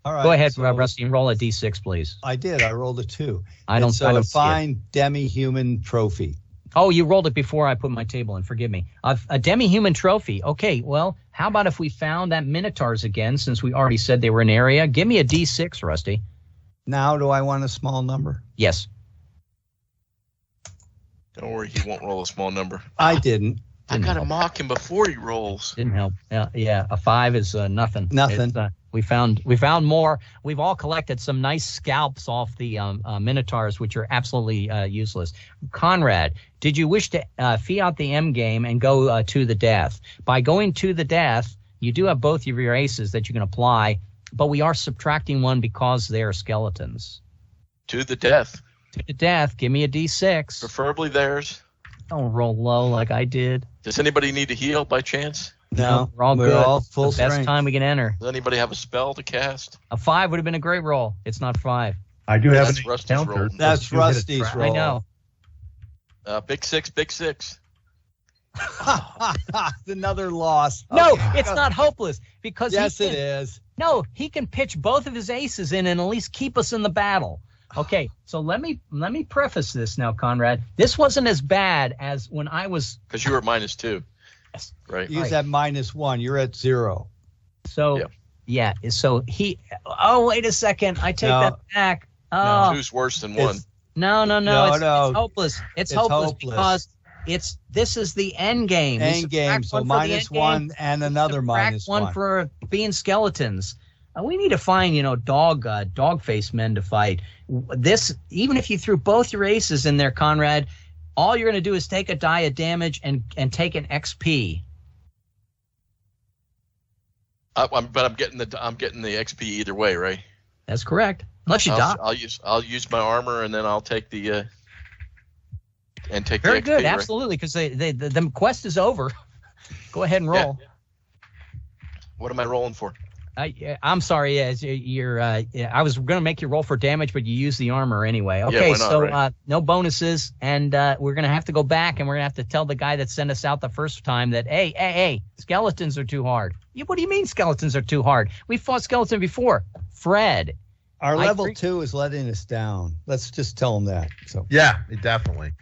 All right. Go ahead, so Rusty, and roll a D6, please. I did. I rolled a 2. I don't see it. Find demi-human trophy. Oh, you rolled it before I put my table in. Forgive me. A demi-human trophy. Okay, well, how about if we found that Minotaurs again, since we already said they were an area? Give me a D6, Rusty. Now, do I want a small number? Yes. Don't worry, he won't roll a small number. I didn't. I got to mock him before he rolls. Didn't help. Yeah, a 5 is nothing. Nothing. We found more. We've all collected some nice scalps off the Minotaurs, which are absolutely useless. Conrad, did you wish to fiat the M game and go to the death? By going to the death, you do have both of your aces that you can apply, but we are subtracting one because they are skeletons. To the death. To the death. Give me a D6. Preferably theirs. Don't roll low like I did. Does anybody need to heal by chance? No, we're all good. All full the best strength. time we can enter. Does anybody have a spell to cast? A 5 would have been a great roll. It's not 5. I do have an That's Rusty's encounter. roll. That's You hit a Rusty's trap. roll. I know. Big six. Another loss. No, Okay. it's not hopeless because Yes, it is. No, he can pitch both of his aces in and at least keep us in the battle. Okay, so let me preface this now, Conrad. This wasn't as bad as when I was. Because you were -2. Yes. Right. He's at -1. You're at 0. So yeah. So he. Oh, wait a second. I take No. that back. Oh Two's worse than one. no. No, It's no. hopeless. It's It's hopeless hopeless. because this is the end game. We End game. subtract So one for the end -1 game. and another Subtract -1. for being skeletons. We need to find, dog face men to fight. This, even if you threw both your aces in there, Conrad, all you're going to do is take a die of damage and take an XP. But I'm getting the XP either way, right? That's correct. Unless you die. I'll use my armor and then I'll take the Very the XP, good, right? absolutely, because the quest is over. Go ahead and roll. Yeah. What am I rolling for? I'm sorry. I was going to make you roll for damage, but you used the armor anyway. Okay, why not, so right? no bonuses, and we're going to have to go back, and we're going to have to tell the guy that sent us out the first time that, hey, skeletons are too hard. What do you mean skeletons are too hard? We fought skeleton before. Fred. Our level 2 is letting us down. Let's just tell him that. So Yeah, definitely.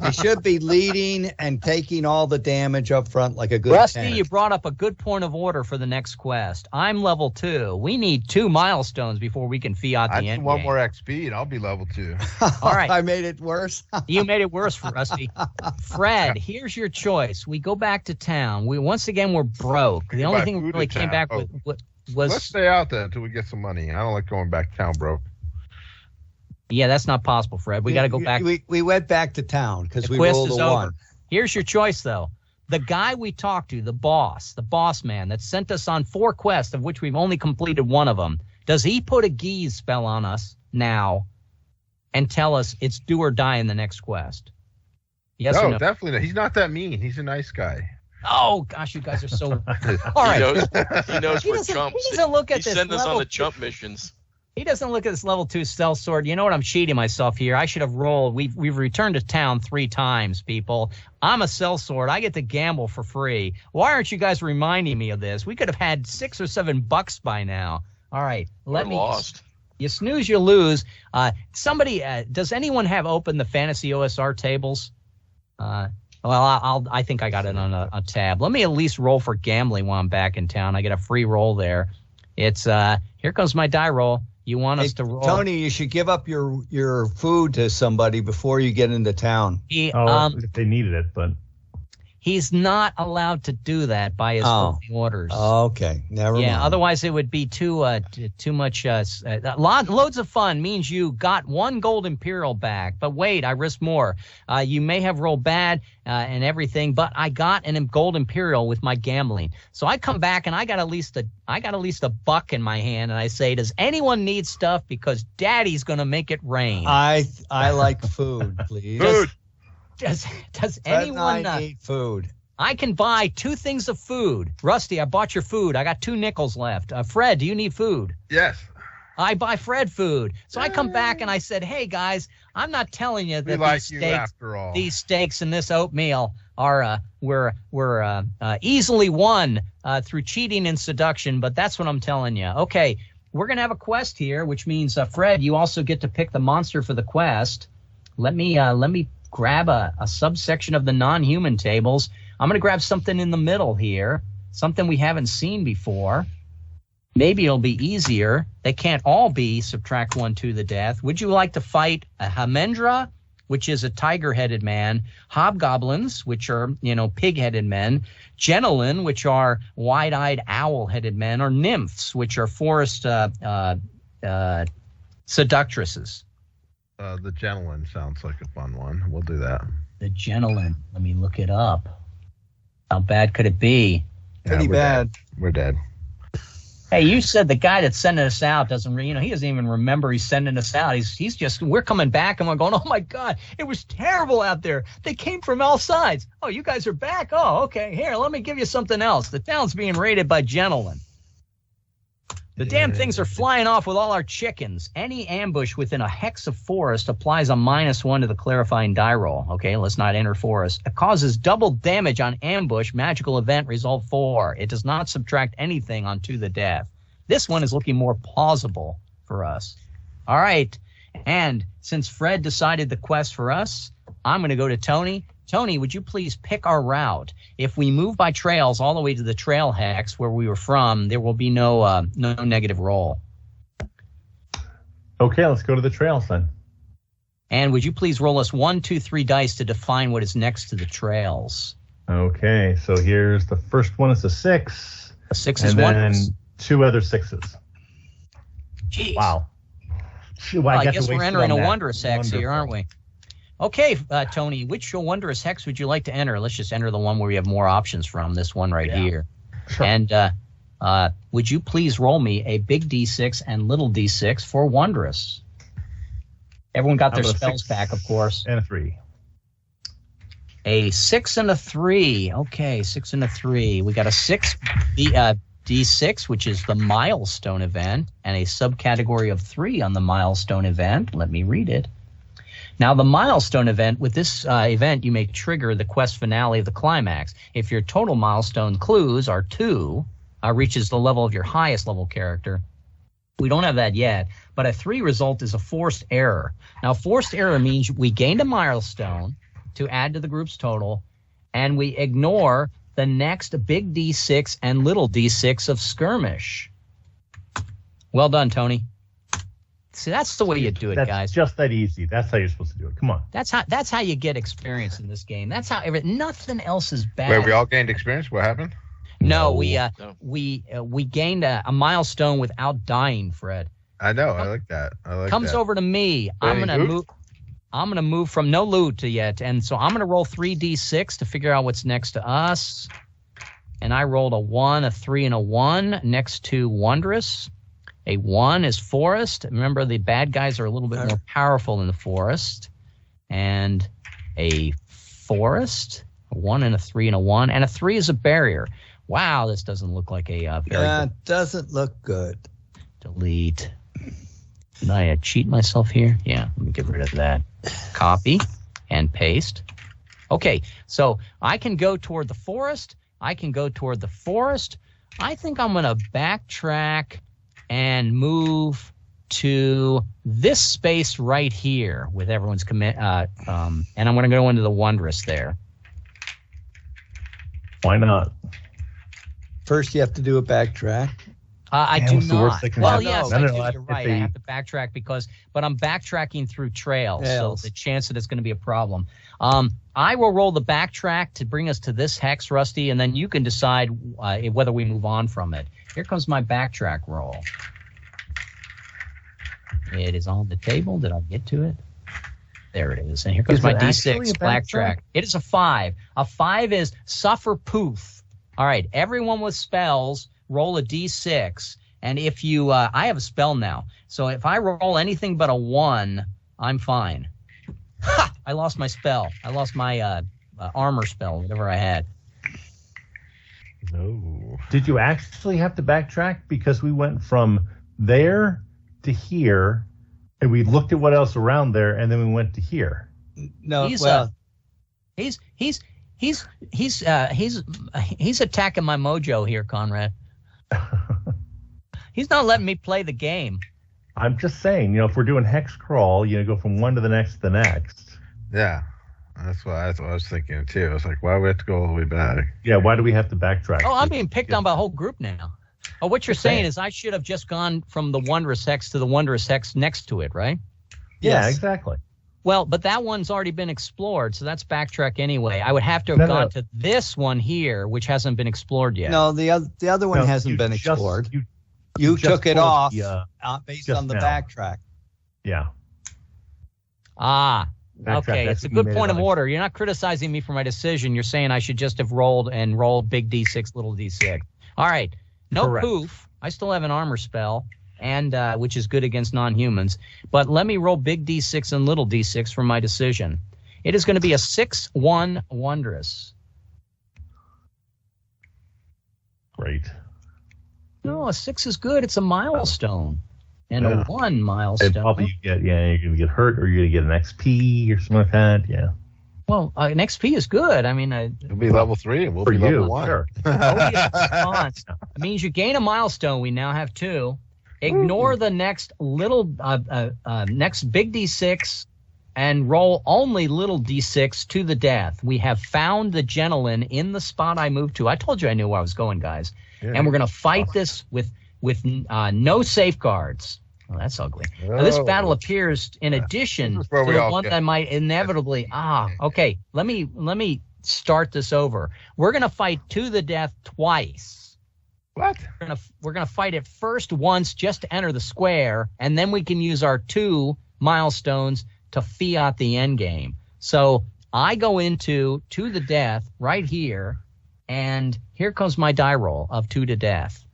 he should be leading and taking all the damage up front like a good Rusty, tank. you brought up a good point of order for the next quest. I'm level 2. We need 2 milestones before we can fiat I the need end one game. more XP and I'll be level 2. All right. I made it worse. You made it worse for Rusty. Fred, here's your choice. We go back to town. Once again, we're broke. The only buy thing we food really in came town. back with was... Let's stay out there until we get some money. I don't like going back to town, bro. Yeah, that's not possible, Fred. We got to go back. We went back to town because The we quest rolled is a over. 1. Here's your choice, though. The guy we talked to, the boss man that sent us on 4 quests, of which we've only completed 1 of them, does he put a Geese spell on us now and tell us it's do or die in the next quest? Yes or No, no? definitely not. He's not that mean. He's a nice guy. Oh, gosh, you guys are so... All right. He knows we're chumps. He doesn't look at He this sent us on level the chump missions. He doesn't look at this level 2 stealth sword. You know what? I'm cheating myself here. I should have rolled. We've returned to town 3 times, people. I'm a sellsword. I get to gamble for free. Why aren't you guys reminding me of this? We could have had $6 or $7 by now. All right. We're lost. You snooze, you lose. Somebody, does anyone have open the Fantasy OSR tables? I think I got it on a tab. Let me at least roll for gambling while I'm back in town. I get a free roll there. It's here comes my die roll. You want us to roll? Tony, you should give up your food to somebody before you get into town. If they needed it, but he's not allowed to do that by his orders. Okay, never mind. Yeah, otherwise it would be too much. Loads of fun means you got 1 gold imperial back. But wait, I risked more. You may have rolled bad and everything, but I got an gold imperial with my gambling. So I come back and I got at least a buck in my hand, and I say, "Does anyone need stuff? Because Daddy's gonna make it rain." I like food, please. food. Does Fred anyone and I need food? I can buy 2 things of food. Rusty, I bought your food. I got 2 nickels left. Fred, do you need food? Yes. I buy Fred food. So I come back and I said, "Hey guys, I'm not telling you that these steaks and this oatmeal are were easily won through cheating and seduction, but that's what I'm telling you." Okay, we're going to have a quest here, which means, Fred, you also get to pick the monster for the quest. Let me grab a subsection of the non-human tables. I'm going to grab something in the middle here, something we haven't seen before. Maybe it'll be easier. They can't all be subtract 1 to the death. Would you like to fight a Hamendra, which is a tiger-headed man, hobgoblins, which are, pig-headed men, Genelin, which are wide-eyed owl-headed men, or nymphs, which are forest seductresses? The Genelin sounds like a fun one. We'll do that. The Genelin. Let me look it up. How bad could it be? Pretty bad. We're dead. Hey, you said the guy that's sending us out doesn't, he doesn't even remember he's sending us out. He's just, we're coming back and we're going, oh my God, it was terrible out there. They came from all sides. Oh, you guys are back? Oh, okay. Here, let me give you something else. The town's being raided by Genelin. The damn things are flying off with all our chickens. Any ambush within a hex of forest applies a -1 to the clarifying die roll. Okay, let's not enter forest. It causes double damage on ambush, magical event, result 4. It does not subtract anything on to the death. This one is looking more plausible for us. All right, and since Fred decided the quest for us, I'm going to go to Tony. Tony, would you please pick our route? If we move by trails all the way to the trail hex where we were from, there will be no negative roll. Okay, let's go to the trails then. And would you please roll us 1, 2, 3 dice to define what is next to the trails? Okay, so here's the first one. It's a 6. A 6 and is then wondrous. 2 other 6s. Jeez. Wow. Well, I guess we're entering a wondrous hex here, aren't we? Okay, Tony, which wondrous hex would you like to enter? Let's just enter the one where we have more options from, this one right here. Sure. And would you please roll me a big D6 and little D6 for wondrous? Everyone got their spells back, of course. And a 3. A 6 and a 3. Okay, 6 and a 3. We got a 6 D6, which is the milestone event, and a subcategory of 3 on the milestone event. Let me read it. Now, the milestone event, with this event, you may trigger the quest finale of the climax. If your total milestone clues are 2, reaches the level of your highest level character. We don't have that yet, but a 3 result is a forced error. Now, forced error means we gained a milestone to add to the group's total, and we ignore the next big D6 and little D6 of skirmish. Well done, Tony. See, that's the way you do it, That's guys. just that easy. That's how you're supposed to do it. Come on. That's how you get experience in this game. That's how nothing else is bad. Wait, we all gained experience? What happened? No, we gained a milestone without dying, Fred. I know. I like that. Comes over to me. I'm gonna move from no loot yet, and so I'm gonna roll 3d6 to figure out what's next to us. And I rolled a 1, a 3, and a 1 next to wondrous. A 1 is forest. Remember, the bad guys are a little bit more powerful in the forest. And a forest, a 1 and a 3 and a 1, and a 3 is a barrier. Wow, this doesn't look like a very good. It doesn't look good. Delete. Did I cheat myself here? Yeah, let me get rid of that. Copy and paste. Okay, so I can go toward the forest. I can go toward the forest. I think I'm going to backtrack and move to this space right here with everyone's commit. And I'm going to go into the wondrous there. Why not? First, you have to do a backtrack. I Damn, do what's the worst not. that can Well, happen? yes, No, I no, do. no, You're right. I have to backtrack but I'm backtracking through trails, so the chance that it's going to be a problem. I will roll the backtrack to bring us to this hex, Rusty, and then you can decide whether we move on from it. Here comes my backtrack roll. It is on the table. Did I get to it? There it is. And here comes my D6 backtrack. It is a 5. A 5 is suffer poof. All right, everyone with spells, roll a D6. And if you, I have a spell now. So if I roll anything but a 1, I'm fine. Ha! I lost my spell. I lost my armor spell, whatever I had. No. Did you actually have to backtrack? Because we went from there to here, and we looked at what else around there, and then we went to here. No, He's attacking my mojo here, Conrad. He's not letting me play the game. I'm just saying, if we're doing Hex Crawl, go from one to the next to the next. Yeah. That's what I was thinking too. I was like, why do we have to go all the way back? Yeah, why do we have to backtrack? Oh, I'm being picked on by a whole group now. Oh, what you're saying is I should have just gone from the Wondrous Hex to the Wondrous Hex next to it, right? Yeah, Yes. exactly. Well, but that one's already been explored, so that's backtrack anyway. I would have to have gone to this one here, which hasn't been explored yet. No, the other one hasn't been explored. You took it off based on the backtrack. Yeah. Ah, Backtrack, okay. that's It's a what you good made point it of on. order. You're not criticizing me for my decision. You're saying I should just have rolled big D6, little D6. All right. No Correct. poof. I still have an armor spell, and which is good against non-humans. But let me roll big D6 and little D6 for my decision. It is going to be a 6-1 Wondrous. Great. No, a 6 is good. It's a milestone. And Yeah. a 1 And milestone. probably you're going to get hurt or you're going to get an XP or something like that. Yeah. Well, an XP is good. I mean, It'll be level 3 and we'll For be you, level 1. sure. response. It means you gain a milestone. We now have 2. Ignore the next next big D6 and roll only little D6 to the death. We have found the gentleman in the spot I moved to. I told you I knew where I was going, guys. Yeah. And we're going to fight this with no safeguards. Oh, that's ugly. Now, this Oh. battle appears in addition This is to where we the all one get- that might inevitably. Okay. Let me start this over. We're going to fight to the death twice. What? We're gonna fight it first once just to enter the square, and then we can use our 2 milestones to fiat the end game. So I go into to the death right here, and here comes my die roll of 2 to death.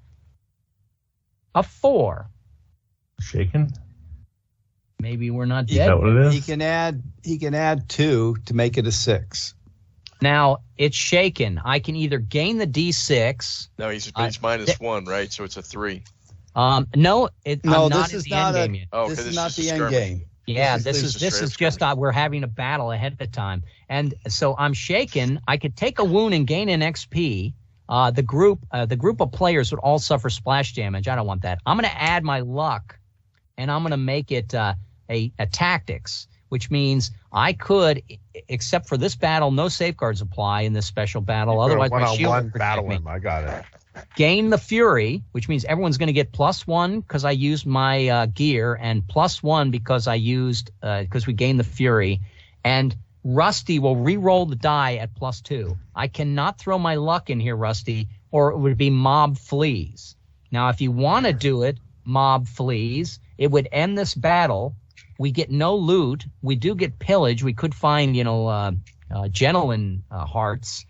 A 4. Shaken? Maybe we're not Is dead. that what it is? He can add 2 to make it a 6. Now it's shaken. I can either gain the D6. No, he's -1, right? So it's a 3. No, I'm not this in is the not end game yet. Oh, this okay, is not just the a end skirmish. game. Yeah, This is this is straight just we're having a battle ahead of time, and so I'm shaken. I could take a wound and gain an XP. The group of players would all suffer splash damage. I don't want that. I'm going to add my luck, and I'm going to make it a tactics, which means I could, except for this battle, no safeguards apply in this special battle. Otherwise, my shield one-on-one would protect battle me. him. I got it. Gain the Fury, which means everyone's going to get +1 because I used my gear, and +1 because we gained the Fury. And Rusty will re-roll the die at +2. I cannot throw my luck in here, Rusty, or it would be mob fleas. Now, if you want to do it, mob fleas, it would end this battle. We get no loot. We do get pillage. We could find, gentleman hearts.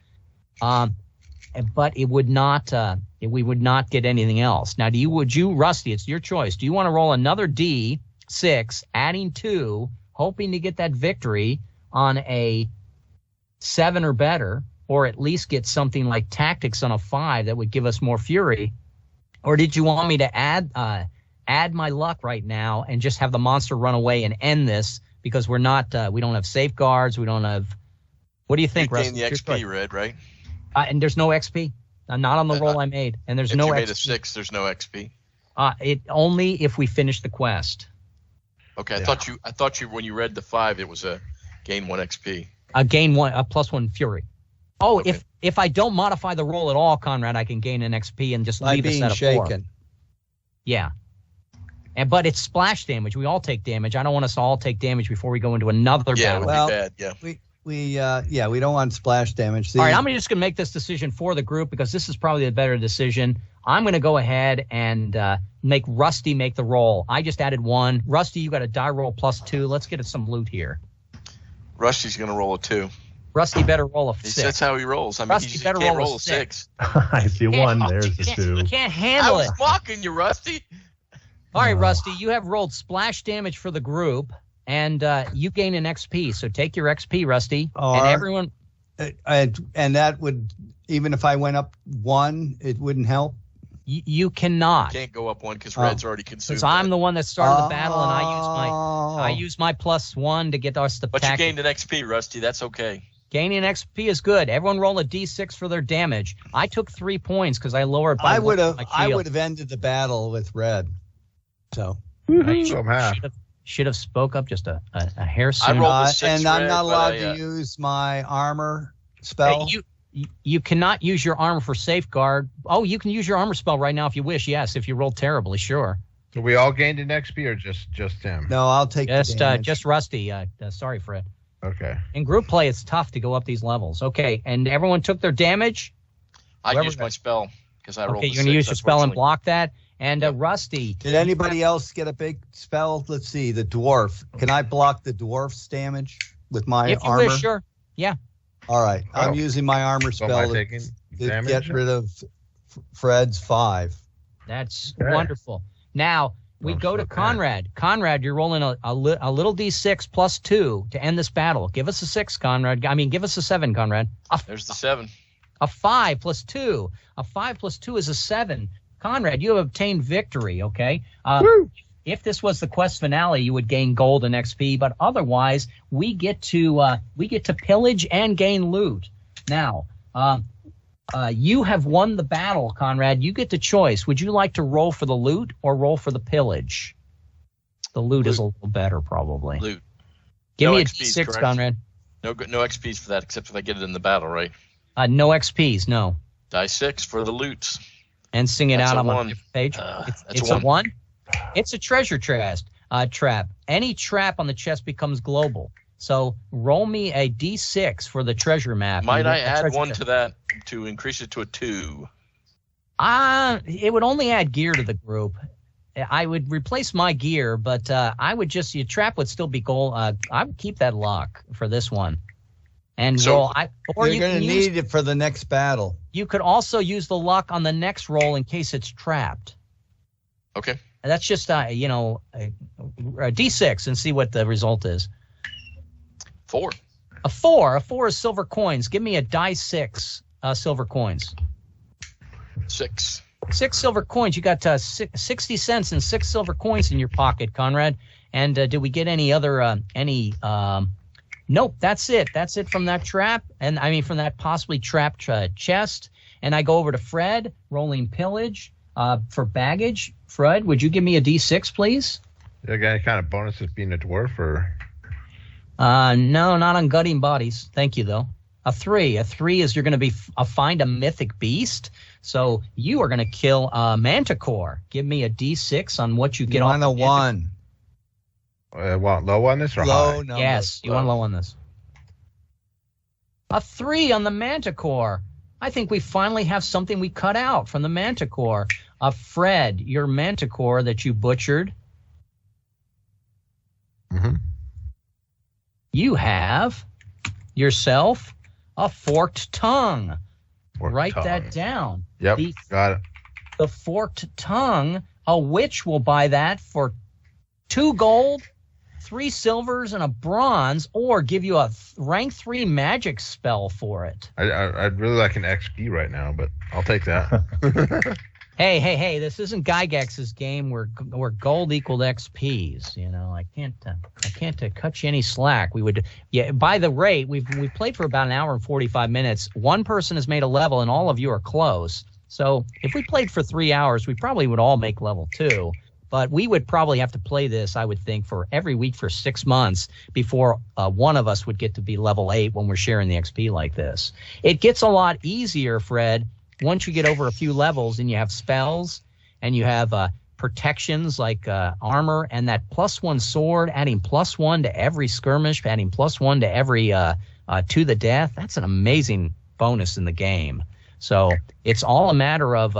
But it would not. We would not get anything else. Now, would you, Rusty? It's your choice. Do you want to roll another D6, adding 2, hoping to get that victory on a 7 or better, or at least get something like tactics on a 5 that would give us more fury? Or did you want me to add my luck right now and just have the monster run away and end this because we're not. We don't have safeguards. We don't have. What do you think, You Rusty? gain the XP, Red, right? And there's no XP. Not on the roll I made, and there's If no you made XP. a 6, there's no XP. It only if we finish the quest. Okay, I thought you when you read the 5, it was a gain 1 XP. Gain 1, +1 fury. Oh, Okay. if I don't modify the roll at all, Conrad, I can gain an XP and just By leave us being at a 4. shaken. Yeah. But it's splash damage. We all take damage. I don't want us to all take damage before we go into another Yeah, it battle. would Well, be bad. Yeah. We don't want splash damage. All right, I'm just going to make this decision for the group because this is probably the better decision. I'm going to go ahead and make Rusty make the roll. I just added 1. Rusty, you got a die roll +2. Let's get some loot here. Rusty's going to roll a 2. Rusty better roll a 6. That's how he rolls. I mean, Rusty he better can't roll a roll a 6. I see one. There's the Can't- 2. Can't I handle was it. mocking you, Rusty. All right, Rusty, you have rolled splash damage for the group, and you gain an XP. So take your XP, Rusty, and everyone. And that would, even if I went up 1, it wouldn't help. You cannot, Can't go up 1 because Red's already consumed. because I'm that. the one that started the battle, and I use my +1 to get us the. But you tactic. gained an XP, Rusty. That's okay. Gaining XP is good. Everyone roll a D6 for their damage. I took 3 points because I lowered. I would have ended the battle with red. So should have spoke up just a hair I sooner. rolled a 6 and I'm red, not allowed to use my armor spell. You cannot use your armor for safeguard. Oh, you can use your armor spell right now if you wish. Yes, if you roll terribly, sure. So we all gained an XP or just him? No, I'll take just Rusty. Sorry, Fred. Okay. In group play, it's tough to go up these levels. Okay, and everyone took their damage? I used my spell because I rolled Okay, you're going to use your spell and block that. And Rusty. Did anybody else get a big spell? Let's see, the dwarf. Can I block the dwarf's damage with my armor? If you wish, sure. Yeah. All right. I'm using my armor spell to get rid of Fred's 5. That's wonderful. Now, we go to Conrad. Conrad, you're rolling a little D6 plus 2 to end this battle. Give us a 6, Conrad. Give us a 7, Conrad. There's the 7. A 5 plus 2. A 5 plus 2 is a 7. Conrad, you have obtained victory, okay? If this was the quest finale, you would gain gold and XP, but otherwise, we get to pillage and gain loot. Now, you have won the battle, Conrad. You get the choice. Would you like to roll for the loot or roll for the pillage? The loot is a little better, probably. Loot. Give me a XPs, D6, correct? Conrad. No XPs for that, except if I get it in the battle, right? No XPs, no. Die 6 for the loots. And sing it That's out a on my 1. page. It's a 1. It's a treasure trap. Any trap on the chest becomes global. So roll me a D6 for the treasure map. Might I add 1 to that to increase it to a 2? It would only add gear to the group. I would replace my gear, but I would your trap would still be gold. I would keep that luck for this one. And roll. You're going to need it for the next battle. You could also use the luck on the next roll in case it's trapped. Okay. And that's just a D6 and see what the result is. 4. A 4. A 4 is silver coins. Give me a die 6 silver coins. 6. 6 silver coins. You got 60 cents and 6 silver coins in your pocket, Conrad. And did we get any other Nope, that's it. That's it from that trap, and from that possibly trapped chest. And I go over to Fred, rolling pillage for baggage. Fred, would you give me a D6, please? You got any kind of bonuses being a dwarf, or? No, not on gutting bodies. Thank you, though. A 3. A 3 is you're going to find a mythic beast. So you are going to kill a manticore. Give me a D6 on what you get on a 1. Want low on this or low high? Number. Yes, you want low on this. A 3 on the manticore. I think we finally have something we cut out from the manticore. Fred, your manticore that you butchered. Mm-hmm. You have yourself a forked tongue. Write that down. Yep, got it. The forked tongue, a witch will buy that for 2 gold, 3 silvers, and a bronze, or give you a rank 3 magic spell for it. I'd really like an XP right now, but I'll take that. Hey! This isn't Gygax's game where gold equaled XPs. I can't cut you any slack. We would, by the rate we've played for about an hour and 45 minutes. One person has made a level, and all of you are close. So if we played for 3 hours, we probably would all make level 2. But we would probably have to play this, I would think, for every week for 6 months before one of us would get to be level 8 when we're sharing the XP like this. It gets a lot easier, Fred, once you get over a few levels and you have spells and you have protections like armor and that +1 sword, adding +1 to every skirmish, adding +1 to every to the death. That's an amazing bonus in the game. So it's all a matter of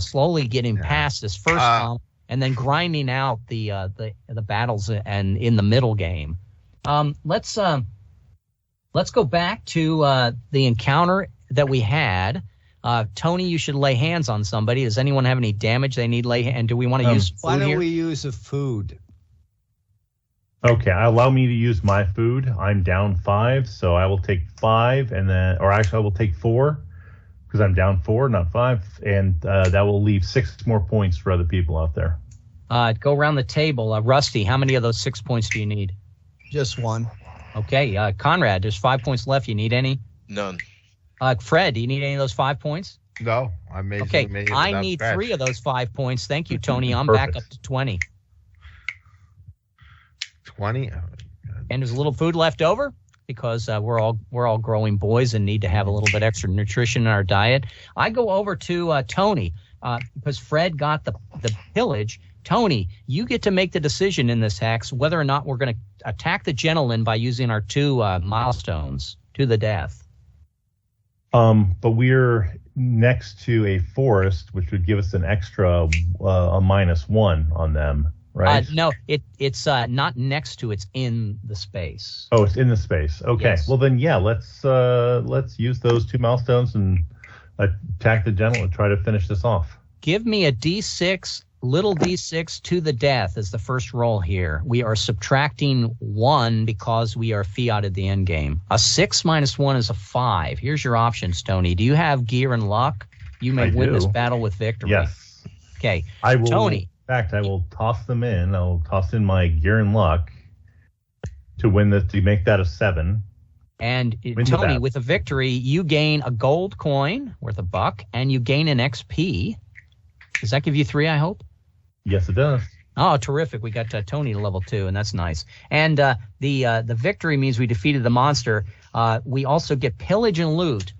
slowly getting past this first comp and then grinding out the battles and in the middle game. Let's go back to the encounter that we had. Tony, you should lay hands on somebody. Does anyone have any damage they need and do we want to use food Why don't here? we use a food? Okay, allow me to use my food. I'm down 5, so I will take 5, I will take 4 because I'm down 4, not 5, and that will leave 6 more points for other people out there. Go around the table. Rusty, how many of those 6 points do you need? Just 1. Okay, Conrad, there's 5 points left. You need any? None. Fred, do you need any of those 5 points? No, I made. Okay, made it I without need scratch. 3 of those 5 points. Thank you, Tony. I'm Perfect. back up to 20. 20. And there's a little food left over because we're all growing boys and need to have a little bit extra nutrition in our diet. I go over to Tony because Fred got the pillage. Tony, you get to make the decision in this hex whether or not we're going to attack the gentleman by using our 2 milestones to the death. But we're next to a forest, which would give us an extra a -1 on them, right? No, it's not next to. It's in the space. Oh, it's in the space. Okay. Yes. Well, then, yeah, let's use those 2 milestones and attack the general and try to finish this off. Give me a D6, little D6 to the death as the first roll here. We are subtracting 1 because we are fiat at the end game. A 6 minus 1 is a 5. Here's your options, Tony. Do you have gear and luck? You may win this battle with victory. Yes. Okay. I will. Tony. In fact, I will toss them in. I'll toss in my gear and luck to win this, to make that a 7. And Win the Tony, battle. with a victory, you gain a gold coin worth $1, and you gain an XP. Does that give you 3, I hope? Yes, it does. Oh, terrific. We got Tony to level 2, and that's nice. And the victory means we defeated the monster. We also get pillage and loot.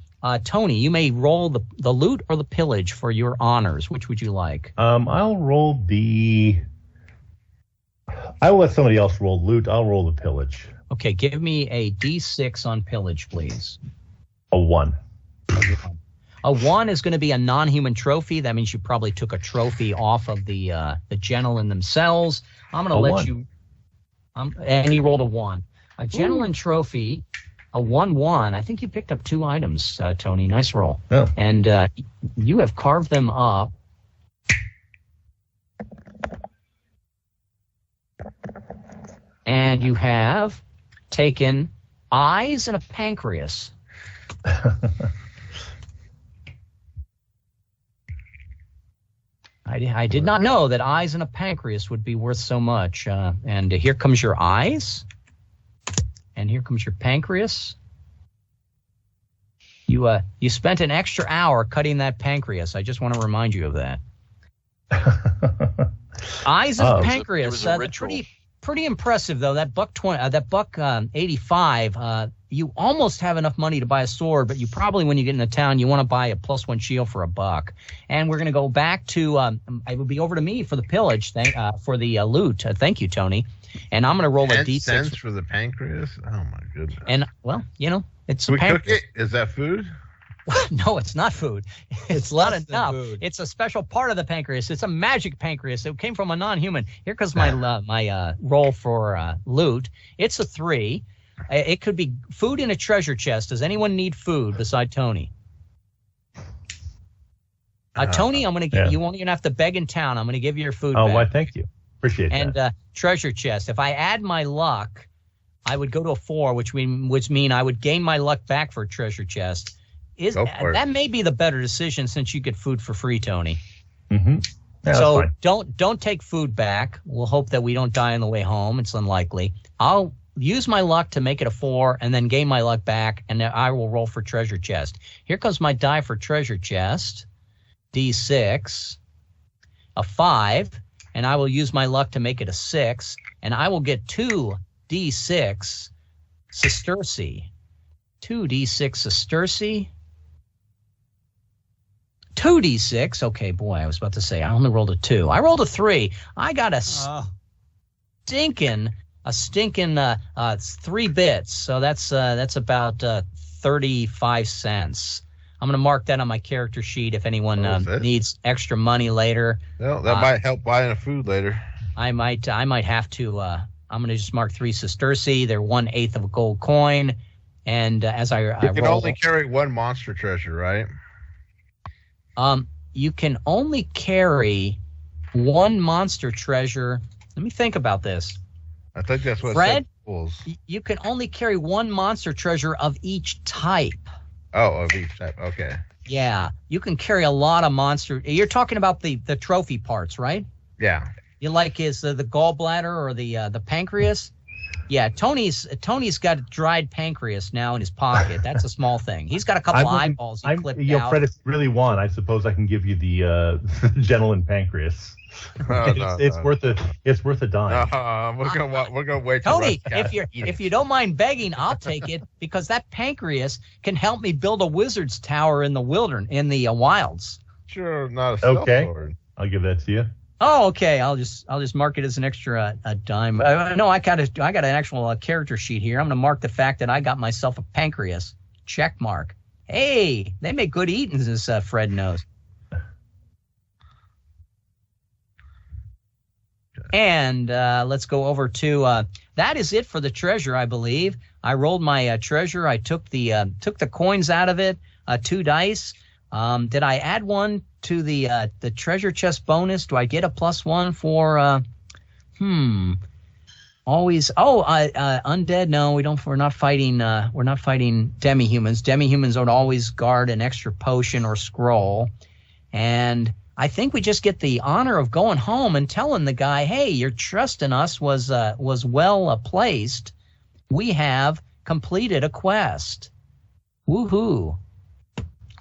Tony, you may roll the loot or the pillage for your honors. Which would you like? I'll roll I will let somebody else roll loot. I'll roll the pillage. Okay, give me a D6 on pillage, please. A 1. A 1 is going to be a non-human trophy. That means you probably took a trophy off of the gentlemen themselves. I'm going to let 1. you. And you rolled a 1. A gentleman trophy, a 1-1. I think you picked up 2 items, Tony. Nice roll. Oh. And you have carved them up. And you have taken eyes and a pancreas. I did not know that eyes and a pancreas would be worth so much. And here comes your eyes. And here comes your pancreas. You spent an extra hour cutting that pancreas. I just want to remind you of that. Eyes and pancreas. It was a ritual. Pretty impressive though. That buck 85. You almost have enough money to buy a sword, but you probably, when you get into town, you want to buy a +1 shield for $1. And we're going to go back to. It would be over to me for the pillage. For the loot. Thank you, Tony. And I'm going to roll a 10 D6 cents for the pancreas. Oh my goodness. And well, it's Can we cook pancreas. it? Is that food? No, it's not food. It's not less than enough. food. It's a special part of the pancreas. It's a magic pancreas. It came from a non-human. Here comes my roll for loot. It's a 3. It could be food in a treasure chest. Does anyone need food beside Tony? Tony, I'm going to give you won't even have to beg in town. I'm going to give you your food Oh, back. why? Thank you. Appreciate that. And treasure chest. If I add my luck, I would go to a 4, which mean I would gain my luck back for a treasure chest. Go for it. That may be the better decision since you get food for free, Tony. Mm-hmm. Yeah, So that's fine. don't take food back. We'll hope that we don't die on the way home. It's unlikely. I'll use my luck to make it a 4 and then gain my luck back, and then I will roll for treasure chest. Here comes my die for treasure chest. D6. A 5. And I will use my luck to make it a 6. And I will get 2 D6 sesterce. 2 D6 sesterce. 2d6. Okay, boy, I was about to say I only rolled a 2. I rolled a 3. I got a stinking 3 bits. So that's about 35 cents. I'm gonna mark that on my character sheet if anyone needs extra money later. Well, that might help buying a food later. I might have to. I'm gonna just mark 3 sesterce. They're 1/8 of a gold coin. And as I You can roll, only carry 1 monster treasure, right? you can only carry 1 monster treasure. Let me think about this. I think that's what Fred? rules. You can only carry 1 monster treasure of each type. Oh, of each type. Okay. Yeah, you can carry a lot of monster. You're talking about the trophy parts, right? Yeah. You like is the gallbladder or the pancreas? Yeah, Tony's got dried pancreas now in his pocket. That's a small thing. He's got a couple eyeballs he clipped out. Fred, if you really want, I suppose I can give you the gentleman pancreas. It's worth a dime. We're gonna wait. Tony, if you don't mind begging, I'll take it because that pancreas can help me build a wizard's tower in the wilds. Sure, not a stealth sword. I'll give that to you. Oh, okay. I'll just mark it as an extra a dime. No, I got an actual character sheet here. I'm gonna mark the fact that I got myself a pancreas. Check mark. Hey, they make good eatings, as Fred knows. And let's go over to that is it for the treasure, I believe. I rolled my treasure. I took the coins out of it. 2 dice. Did I add one to the treasure chest bonus? Do I get a +1 for always undead? No, we don't. We're not fighting demi-humans. Demi-humans don't always guard an extra potion or scroll. And I think we just get the honor of going home and telling the guy, "Hey, your trust in us was well placed. We have completed a quest." Woohoo!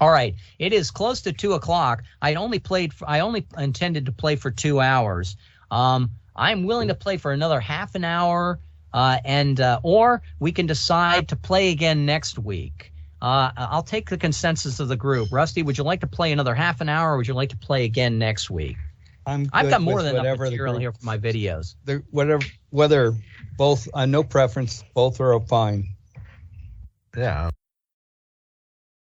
All right, it is close to 2:00. I only intended to play for 2 hours. I'm willing to play for another half an hour, or we can decide to play again next week. I'll take the consensus of the group. Rusty, would you like to play another half an hour, or would you like to play again next week? I've got more than enough material here for my videos. Whether both, no preference, both are fine. Yeah.